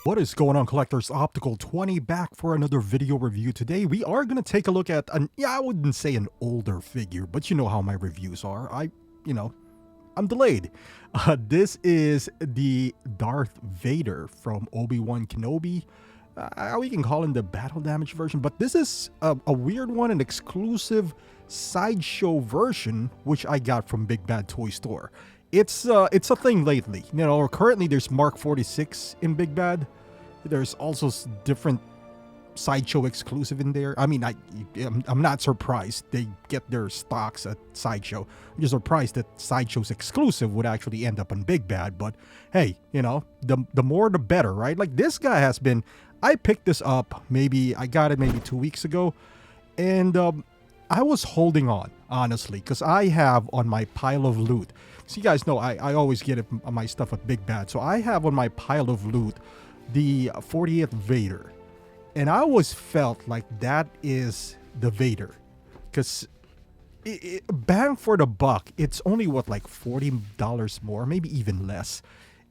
What is going on, collectors? Optical 20 back for another video review. Today we are going to take a look at I wouldn't say an older figure, but you know how my reviews are. I'm delayed. This is the Darth Vader from Obi Wan Kenobi. We can call him the battle damage version, but this is a weird one, an exclusive sideshow version, which I got from Big Bad Toy Store. It's a thing lately. You know, currently there's Mark 46 in Big Bad. There's also different sideshow exclusive in there. I mean, I'm not surprised they get their stocks at sideshow. I'm just surprised that sideshow's exclusive would actually end up on Big Bad. But hey, you know, the more the better, right? Like this guy has been. I picked this up. I got it maybe 2 weeks ago, and I was holding on honestly because I have on my pile of loot. So you guys know I always get my stuff at Big Bad. So I have on my pile of loot the 40th Vader. And I always felt like that is the Vader. Because bang for the buck, it's only what, like $40 more, maybe even less.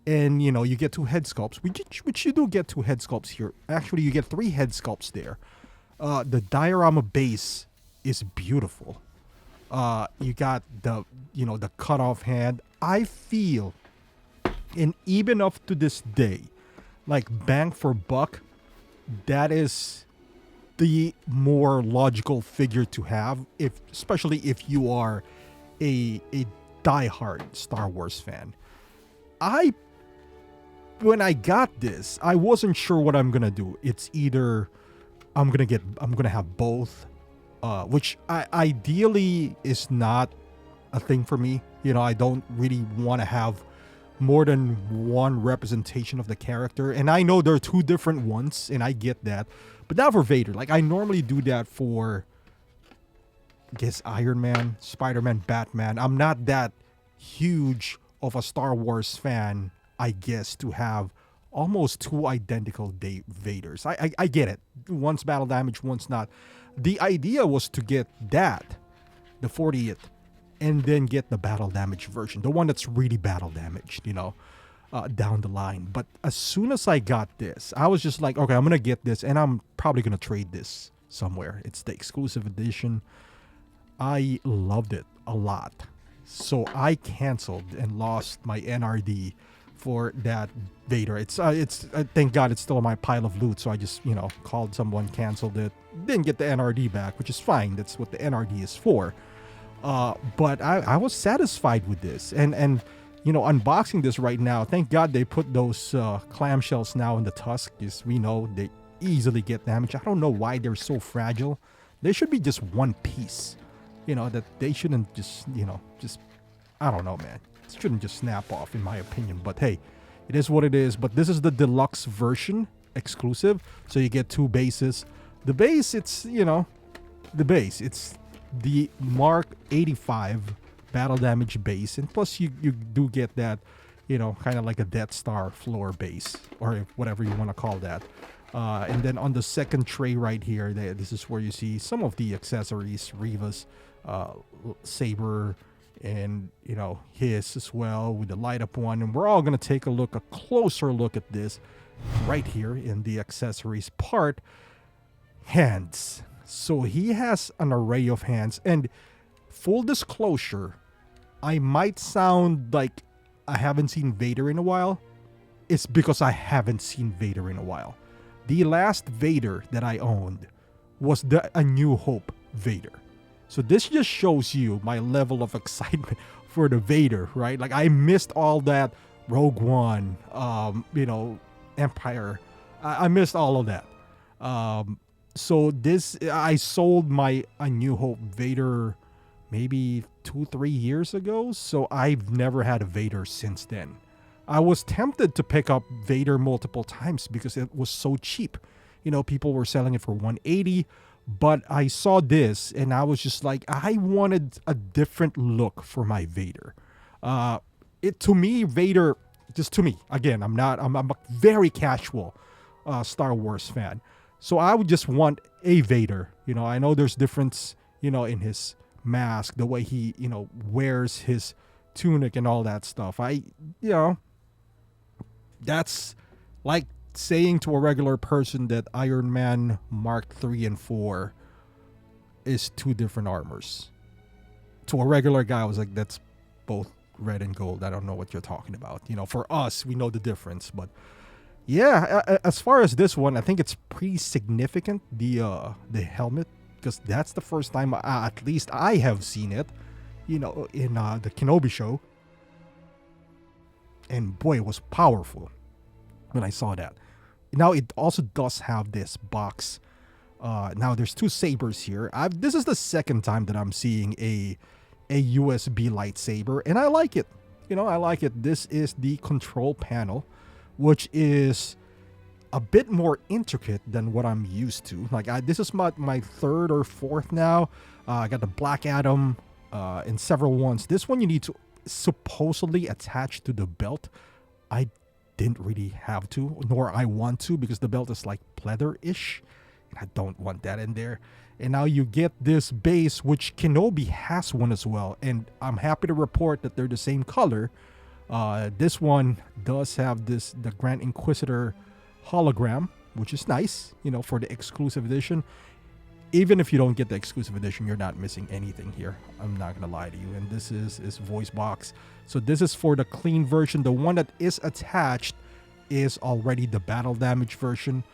And you know, you get 2 head sculpts, which you do get 2 head sculpts here. Actually, you get 3 head sculpts there. The diorama base is beautiful. You got the cut off hand. I feel, and even up to this day, like bang for buck, that is the more logical figure to have, especially if you are a diehard Star Wars fan. When I got this, I wasn't sure what I'm gonna do. It's either I'm gonna have both. Which ideally is not a thing for me. You know, I don't really want to have more than one representation of the character. And I know there are 2 different ones, and I get that. But not for Vader. Like, I normally do that for, I guess, Iron Man, Spider-Man, Batman. I'm not that huge of a Star Wars fan, I guess, to have almost 2 identical Vaders. I get it. One's battle damage, one's not. The idea was to get that, the 40th, and then get the battle damage version, the one that's really battle damaged, you know, down the line. But as soon as I got this, I was just like, okay, I'm going to get this, and I'm probably going to trade this somewhere. It's the exclusive edition. I loved it a lot. So I canceled and lost my NRD for that Vader. It's thank God it's still on my pile of loot, so I just, you know, called someone, canceled it, didn't get the NRD back, which is fine. That's what the NRD is for. But I was satisfied with this, and you know, unboxing this right now, thank God they put those clamshells now in the tusk, because we know they easily get damaged. I don't know why they're so fragile. They should be just one piece, you know, that they shouldn't just, you know, just, I don't know, man. It shouldn't just snap off, in my opinion. But hey, it is what it is. But this is the deluxe version, exclusive. So you get 2 bases. The base, it's, you know, the base. It's the Mark 85 battle damage base. And plus you do get that, you know, kind of like a Death Star floor base, or whatever you want to call that. And then on the second tray right here, this is where you see some of the accessories, Reva's saber, and you know, his as well with the light up one. And we're all going to take a closer look at this right here in the accessories part. Hands. So he has an array of hands, and full disclosure, I might sound like I haven't seen Vader in a while. It's because I haven't seen Vader in a while. The last Vader that I owned was the A New Hope Vader. So this just shows you my level of excitement for the Vader, right? Like, I missed all that Rogue One, you know, Empire. I missed all of that. So this, I sold my A New Hope Vader maybe 2-3 years ago. So I've never had a Vader since then. I was tempted to pick up Vader multiple times because it was so cheap. You know, people were selling it for $180. But I saw this and I was just like, I wanted a different look for my Vader. To me, Vader, just to me, again, I'm a very casual Star Wars fan. So I would just want a Vader. You know, I know there's difference, you know, in his mask, the way he, you know, wears his tunic and all that stuff. You know, that's like saying to a regular person that Iron Man Mark 3 and 4 is two different armors. To a regular guy, I was like, that's both red and gold. I don't know what you're talking about. For us, we know the difference. But yeah, as far as this one, I think it's pretty significant, the helmet, because that's the first time, at least I have seen it, in the Kenobi show. And boy, it was powerful when I saw that. Now, it also does have this box. Now, there's two sabers here. This is the second time that I'm seeing a USB lightsaber, and I like it. I like it. This is the control panel, which is a bit more intricate than what I'm used to. Like, this is my third or fourth now. I got the Black Adam and several ones. This one you need to supposedly attach to the belt. I didn't really have to, nor I want to, because the belt is like pleather-ish. I don't want that in there. And now you get this base, which Kenobi has one as well. And I'm happy to report that they're the same color. This one does have the Grand Inquisitor hologram, which is nice, for the exclusive edition. Even if you don't get the exclusive edition, you're not missing anything here. I'm not going to lie to you. And this is voice box. So this is for the clean version. The one that is attached is already the battle damage version.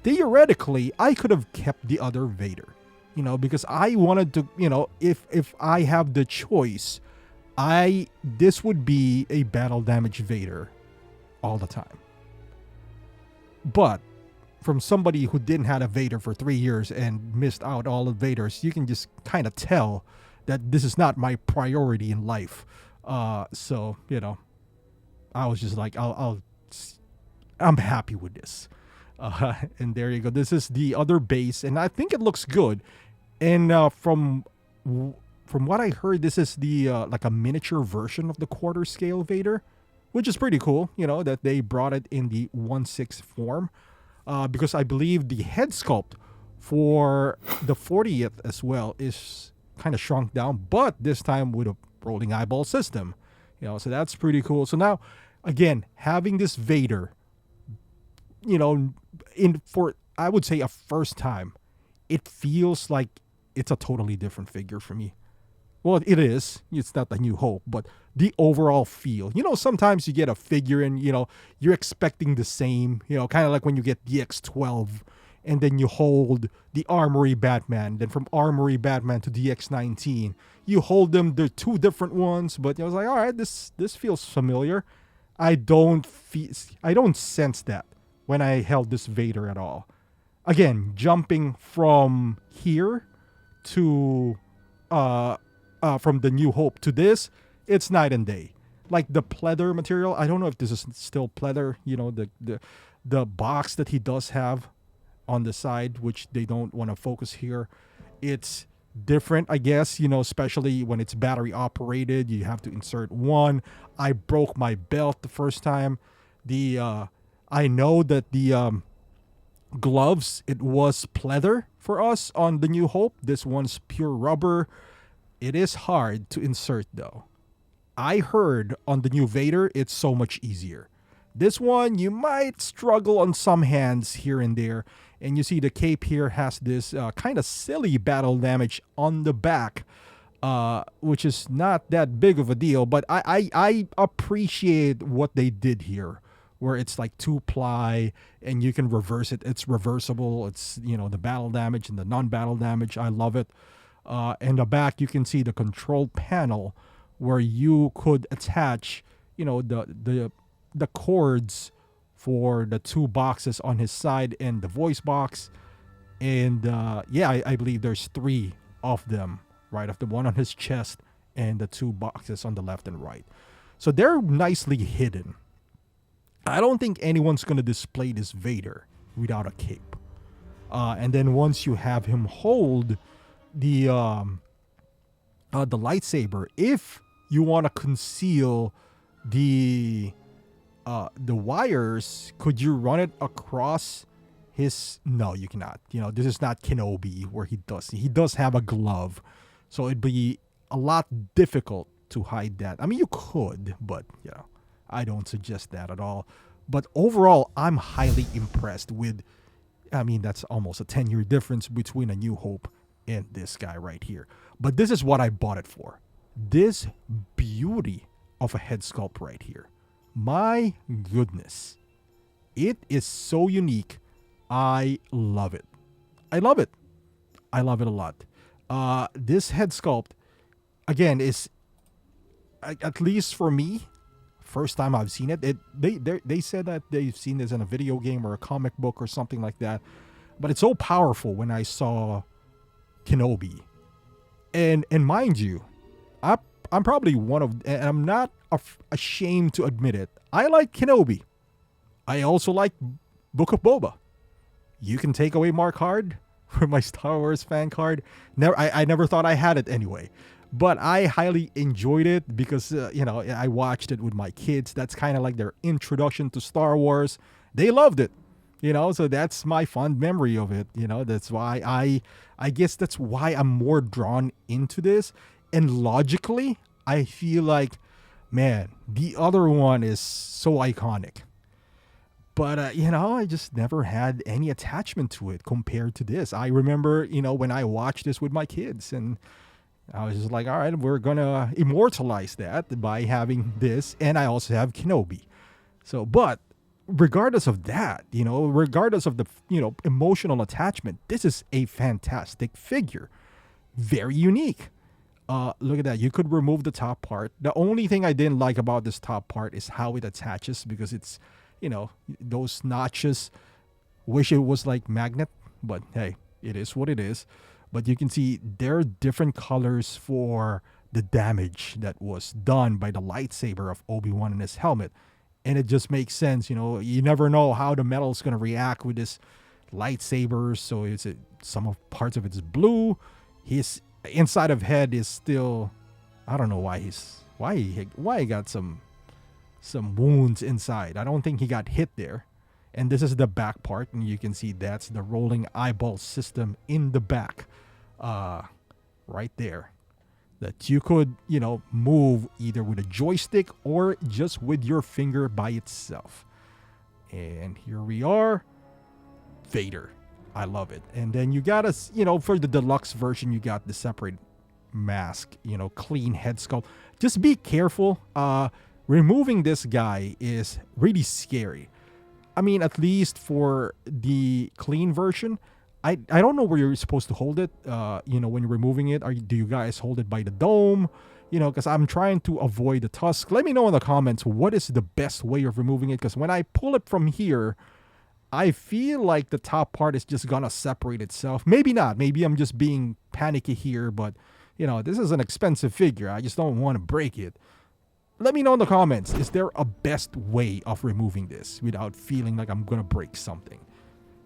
Theoretically, I could have kept the other Vader, because I wanted to, if I have the choice, this would be a battle damage Vader all the time. But from somebody who didn't have a Vader for 3 years and missed out all of Vaders, you can just kind of tell that this is not my priority in life. So, I was just like, I'm happy with this. And there you go. This is the other base, and I think it looks good. And from what I heard, this is the like a miniature version of the quarter scale Vader, which is pretty cool. That they brought it in the 1/6 form, because I believe the head sculpt for the 40th as well is kind of shrunk down, but this time with a rolling eyeball system. So that's pretty cool. So now, again, having this Vader, for I would say a first time, it feels like it's a totally different figure for me. Well, it is. It's not the New Hope, but the overall feel. Sometimes you get a figure and, you're expecting the same, kind of like when you get DX12 and then you hold the Armory Batman. Then from Armory Batman to DX19, you hold them. They're two different ones, but I was like, all right, this feels familiar. I don't sense that when I held this Vader at all. Again, jumping from here to from the New Hope to this, it's night and day. Like the pleather material, I don't know if this is still pleather, the box that he does have on the side, which they don't want to focus here. It's different, I guess, especially when it's battery operated, you have to insert one. I broke my belt the first time. I know that the gloves, it was pleather for us on the New Hope. This one's pure rubber. It is hard to insert though. I heard on the new Vader, it's so much easier. This one, you might struggle on some hands here and there. And you see the cape here has this kind of silly battle damage on the back, which is not that big of a deal. But I appreciate what they did here, where it's like 2-ply and you can reverse it. It's reversible. It's, the battle damage and the non-battle damage. I love it. In the back, you can see the control panel where you could attach, the cords for the two boxes on his side and the voice box. And I believe there's 3 of them, right? Of the one on his chest and the 2 boxes on the left and right. So they're nicely hidden. I don't think anyone's going to display this Vader without a cape. And then once you have him hold the lightsaber, if you want to conceal the wires, could you run it across his? No, you cannot. This is not Kenobi where he does have a glove, so it'd be a lot difficult to hide that. I mean, you could, but I don't suggest that at all. But overall, I'm highly impressed with. I mean, that's almost a 10-year difference between A New Hope and this guy right here. But this is what I bought it for. This beauty of a head sculpt right here. My goodness. It is so unique. I love it. I love it. I love it a lot. This head sculpt, again, is at least for me, first time I've seen it. They said that they've seen this in a video game or a comic book or something like that. But it's so powerful when I saw Kenobi. And mind you, I'm probably one of, and I'm not ashamed to admit it, I like Kenobi. I also like Book of Boba. You can take away Mark Hard for my Star Wars fan card. I never thought I had it anyway. But I highly enjoyed it because, I watched it with my kids. That's kind of like their introduction to Star Wars. They loved it, so that's my fond memory of it. That's why I guess that's why I'm more drawn into this. And logically, I feel like, man, the other one is so iconic. But, I just never had any attachment to it compared to this. I remember, when I watched this with my kids, and I was just like, all right, we're going to immortalize that by having this. And I also have Kenobi. So, but regardless of that, regardless of the, emotional attachment, this is a fantastic figure. Very unique. Look at that. You could remove the top part. The only thing I didn't like about this top part is how it attaches, because it's, those notches. Wish it was like magnet, but hey, it is what it is. But you can see there are different colors for the damage that was done by the lightsaber of Obi-Wan in his helmet. And it just makes sense, you never know how the metal is going to react with this lightsaber. So some of parts of it is blue. His inside of head is still, I don't know why he got some wounds inside. I don't think he got hit there. And this is the back part, and you can see that's the rolling eyeball system in the back, right there, that you could, move either with a joystick or just with your finger by itself. And here we are, Vader. I love it. And then you got for the deluxe version, you got the separate mask, clean head sculpt. Just be careful. Removing this guy is really scary. I mean, at least for the clean version, I don't know where you're supposed to hold it. When you're removing it, do you guys hold it by the dome? Because I'm trying to avoid the tusk. Let me know in the comments what is the best way of removing it. Because when I pull it from here, I feel like the top part is just gonna separate itself. Maybe not. Maybe I'm just being panicky here. But this is an expensive figure. I just don't want to break it. Let me know in the comments, is there a best way of removing this without feeling like I'm going to break something?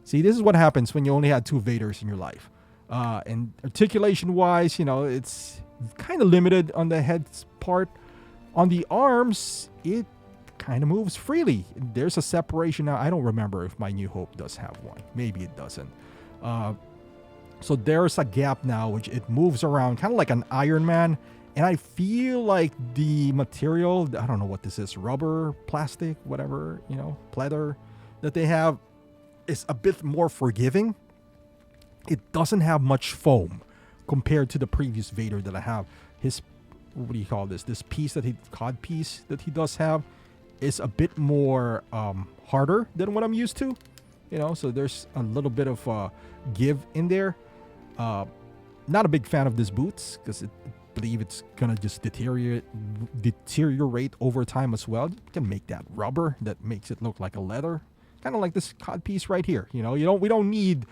See, this is what happens when you only had two Vaders in your life. And articulation-wise, it's kind of limited on the head part. On the arms, it kind of moves freely. There's a separation now. I don't remember if my New Hope does have one. Maybe it doesn't. So there's a gap now, which it moves around, kind of like an Iron Man. And I feel like the material, I don't know what this is, rubber, plastic, whatever, pleather that they have is a bit more forgiving. It doesn't have much foam compared to the previous Vader that I have. His, what do you call this? This piece cod piece that he does have is a bit more harder than what I'm used to. So there's a little bit of give in there. Not a big fan of this boots because believe it's gonna just deteriorate over time as well. You can make that rubber that makes it look like a leather, kind of like this cod piece right here. We don't need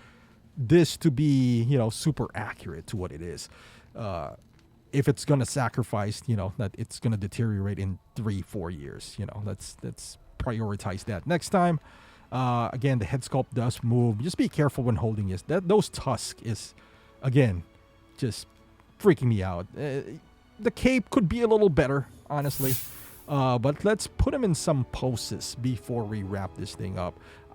this to be super accurate to what it is. If it's gonna sacrifice that it's gonna deteriorate in 3-4 years, let's prioritize that next time. Again, the head sculpt does move. Just be careful when holding it. Those tusks is, again, just freaking me out. The cape could be a little better, honestly. But let's put him in some poses before we wrap this thing up.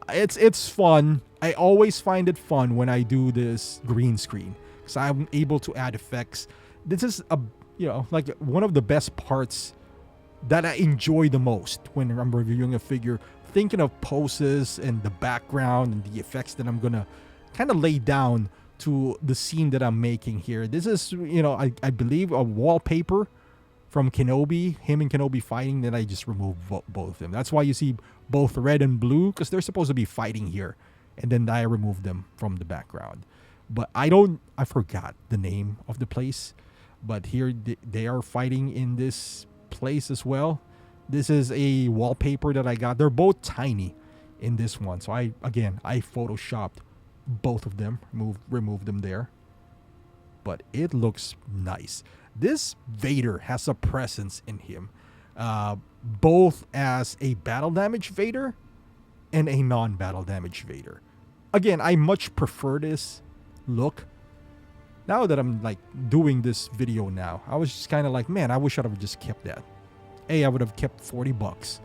It's fun. I always find it fun when I do this green screen because I'm able to add effects. This is like one of the best parts that I enjoy the most when I'm reviewing a figure. thinking of poses and the background and the effects that I'm gonna kind of lay down to the scene that I'm making here. This is, I believe a wallpaper from Kenobi, him and Kenobi fighting, then I just removed both of them. That's why you see both red and blue, because they're supposed to be fighting here. And then I removed them from the background. But I forgot the name of the place. But here they are fighting in this place as well. This is a wallpaper that I got. They're both tiny in this one. So I photoshopped both of them, removed them there. But it looks nice. This Vader has a presence in him, both as a battle damage Vader and a non-battle damage Vader. Again, I much prefer this look. Now that I'm like doing this video now, I was just kind of like, man, I wish I would have just kept that. A, I would have kept $40.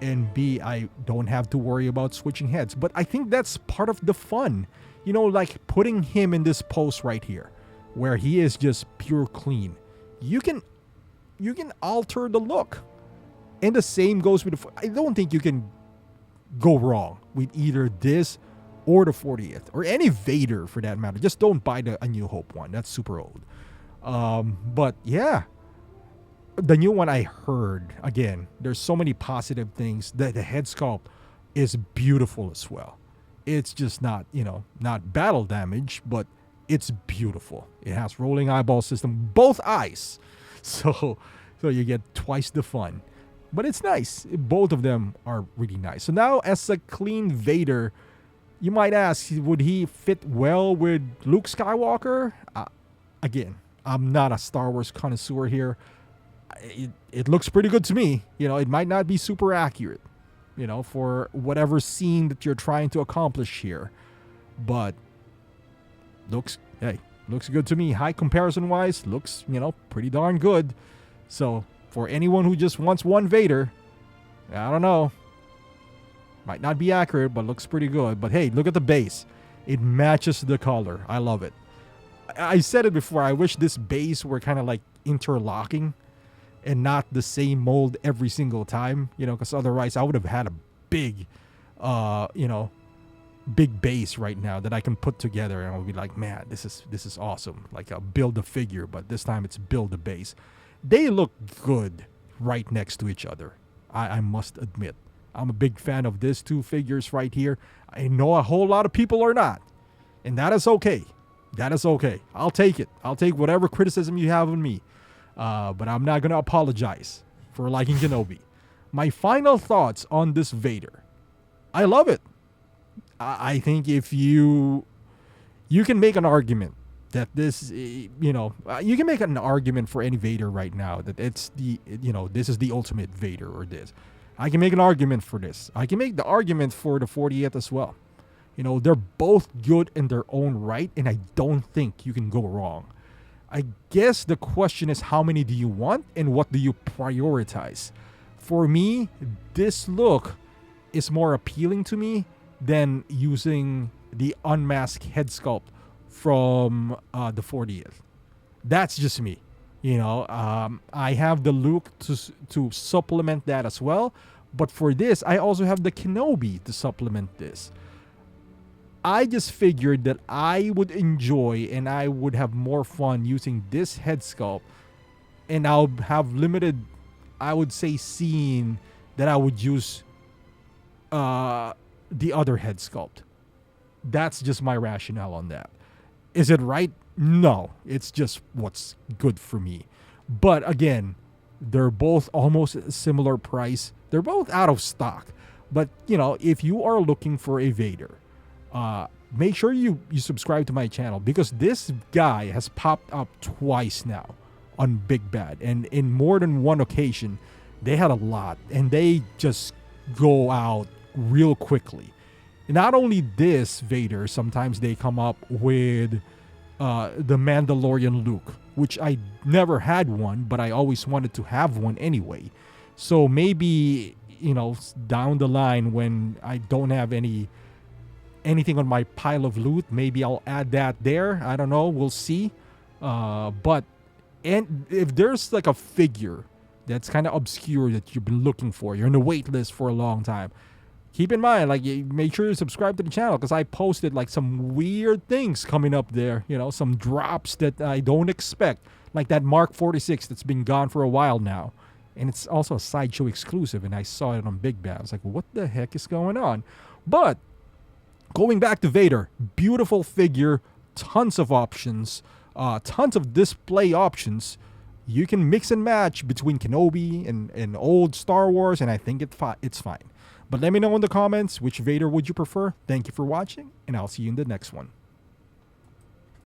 And B, I don't have to worry about switching heads. But I think that's part of the fun. Like putting him in this pose right here, where he is just pure clean. You can alter the look. And the same goes with I don't think you can go wrong with either this or the 40th, or any Vader for that matter. Just don't buy the A New Hope one. That's super old. But yeah, the new one I heard, again, there's so many positive things. The head sculpt is beautiful as well. It's just not, not battle damage, but it's beautiful. It has rolling eyeball system, both eyes. So you get twice the fun. But it's nice. Both of them are really nice. So now as a clean Vader, you might ask, would he fit well with Luke Skywalker? Again, I'm not a Star Wars connoisseur here. It looks pretty good to me. It might not be super accurate, for whatever scene that you're trying to accomplish here. But looks good to me. High comparison wise, looks, pretty darn good. So for anyone who just wants one Vader, I don't know. Might not be accurate, but looks pretty good. But hey, look at the base. It matches the color. I love it. I said it before. I wish this base were kind of like interlocking and not the same mold every single time, because otherwise I would have had a big, big base right now that I can put together, and I would be like, man, this is awesome. Like a build a figure, but this time it's build a base. They look good right next to each other. I must admit. I'm a big fan of these two figures right here. I know a whole lot of people are not, and that is okay. That is okay. I'll take it. I'll take whatever criticism you have on me. But I'm not going to apologize for liking Kenobi. My final thoughts on this Vader. I love it. I think if you can make an argument that this, you can make an argument for any Vader right now that it's this is the ultimate Vader or this. I can make an argument for this. I can make the argument for the 40th as well. They're both good in their own right, and I don't think you can go wrong. I guess the question is, how many do you want and what do you prioritize? For me, this look is more appealing to me than using the unmasked head sculpt from the 40th. That's just me. I have the look to supplement that as well. But for this, I also have the Kenobi to supplement this. I just figured that I would enjoy and I would have more fun using this head sculpt, and I'll have limited, I would say, scene that I would use the other head sculpt. That's just my rationale on that. Is it right? No, it's just what's good for me. But again, they're both almost a similar price. They're both out of stock. But, if you are looking for a Vader, make sure you subscribe to my channel, because this guy has popped up twice now on Big Bad. And in more than one occasion, they had a lot. And they just go out real quickly. Not only this Vader, sometimes they come up with the Mandalorian Luke, which I never had one, but I always wanted to have one anyway. So maybe, down the line when I don't have anything on my pile of loot, maybe I'll add that there. I don't know. We'll see. But if there's like a figure that's kind of obscure that you've been looking for, you're on the wait list for a long time, keep in mind, like, make sure you subscribe to the channel because I posted like some weird things coming up there. You know, some drops that I don't expect, like that Mark 46 that's been gone for a while now, and it's also a Sideshow exclusive. And I saw it on Big Bad. I was like, what the heck is going on? But going back to Vader, beautiful figure, tons of options, tons of display options. You can mix and match between Kenobi and old Star Wars, and I think it's fine. But let me know in the comments, which Vader would you prefer? Thank you for watching, and I'll see you in the next one.